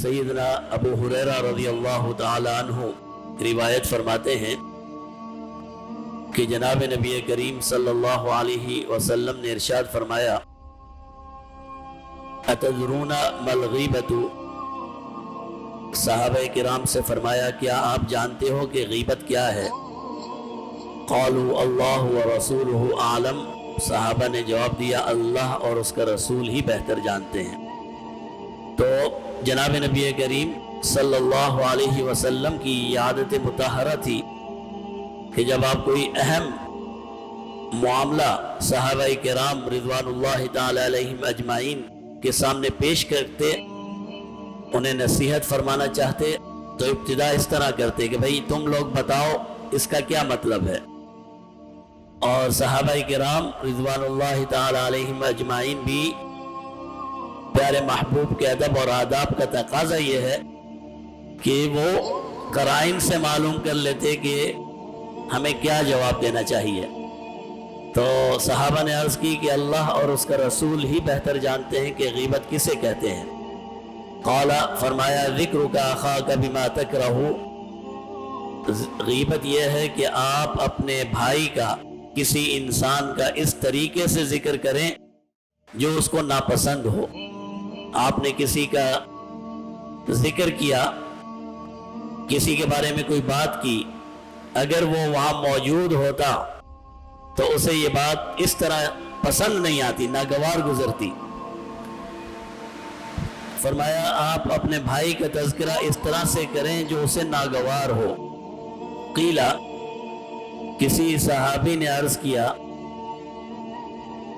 सैयदना अबू हुरैरा रज़ियल्लाहु ताला अन्हु रिवायत फरमाते हैं कि जनाब नबी करीम सल्लल्लाहु अलैहि वसल्लम ने इरशाद फरमाया, अतदरूना मल गीबतु, सहाबा किराम से फरमाया क्या आप जानते हो कि गीबत क्या है? क़ालू अल्लाह व रसूलुहु आलम, सहाबा ने जवाब दिया अल्लाह और उसका रसूल ही बेहतर जानते हैं। तो जनाब नबी करीम सल्लल्लाहु अलैहि वसल्लम की ये आदत मुतहरा थी कि जब आप कोई अहम मामला सहाबा किराम रिज़वानुल्लाहि ताला अलैहिम अजमाइन के सामने पेश करते, उन्हें नसीहत फरमाना चाहते तो इब्तिदा इस तरह करते कि भाई तुम लोग बताओ इसका क्या मतलब है। और सहाबा किराम रिज़वानुल्लाहि ताला अलैहिम अजमाइन भी प्यारे महबूब के अदब और आदाब का तकाजा ये है कि वो कराइन से मालूम कर लेते कि हमें क्या जवाब देना चाहिए। तो सहाबा ने अर्ज़ की कि अल्लाह और उसका रसूल ही बेहतर जानते हैं कि गीबत किसे कहते हैं। क़ाला, फरमाया, ज़िक्रुका अख़ाका बिमा तकरहु, गीबत यह है कि आप अपने भाई का, किसी इंसान का इस तरीके से जिक्र करें जो उसको नापसंद हो। आपने किसी का जिक्र किया, किसी के बारे में कोई बात की, अगर वो वहाँ मौजूद होता तो उसे ये बात इस तरह पसंद नहीं आती, नागवार गुजरती। फरमाया आप अपने भाई का तज़किरा इस तरह से करें जो उसे नागवार हो। क़ीला, किसी सहाबी ने अर्ज़ किया,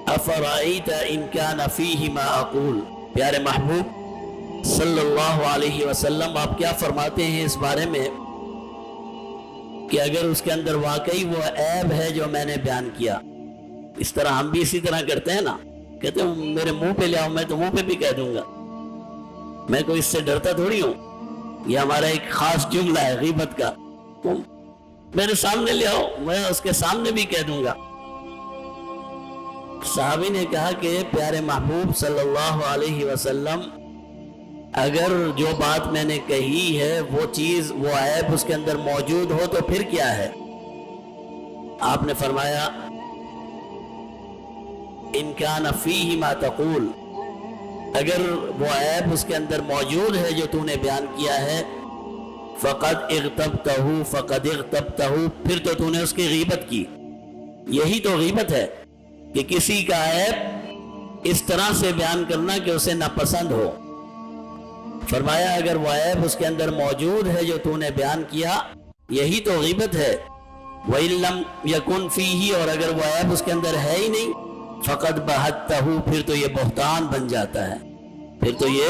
अफ़राईता इन कान फ़ीही मा अक़ूल, प्यारे महबूब सल्लल्लाहु अलैहि वसल्लम आप क्या फरमाते हैं इस बारे में कि अगर उसके अंदर वाकई वो ऐब है जो मैंने बयान किया। इस तरह हम भी इसी तरह करते हैं ना, कहते हैं मेरे मुंह पे ले आओ, मैं तो मुंह पे भी कह दूंगा, मैं कोई इससे डरता थोड़ी हूँ। ये हमारा एक खास जुमला है गीबत का, तुम मेरे सामने ले आओ, मैं उसके सामने भी कह दूंगा। साहबी ने कहा कि प्यारे महबूब सल्लल्लाहु अलैहि वसल्लम अगर जो बात मैंने कही है वो चीज, वो ऐब उसके अंदर मौजूद हो तो फिर क्या है? आपने फरमाया इन कान फ़ीही मा तक़ूल, अगर वो ऐब उसके अंदर मौजूद है जो तूने बयान किया है, फ़क़द इग़्तबतहु फ़क़द इग़्तबतहु, फिर तो तूने उसकी गीबत की। यही तो गीबत है कि किसी का ऐब इस तरह से बयान करना कि उसे नापसंद हो। फरमाया अगर वो ऐब उसके अंदर मौजूद है जो तूने बयान किया, यही तो गीबत है। वइल्लम यकुन फ़ीही, और अगर वो ऐब उसके अंदर है ही नहीं, फ़क़द बहतहु, फिर तो ये बहतान बन जाता है, फिर तो ये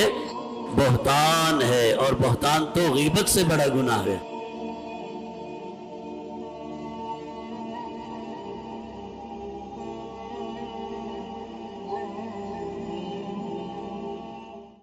बहतान है, और बहतान तो गीबत से बड़ा गुनाह है।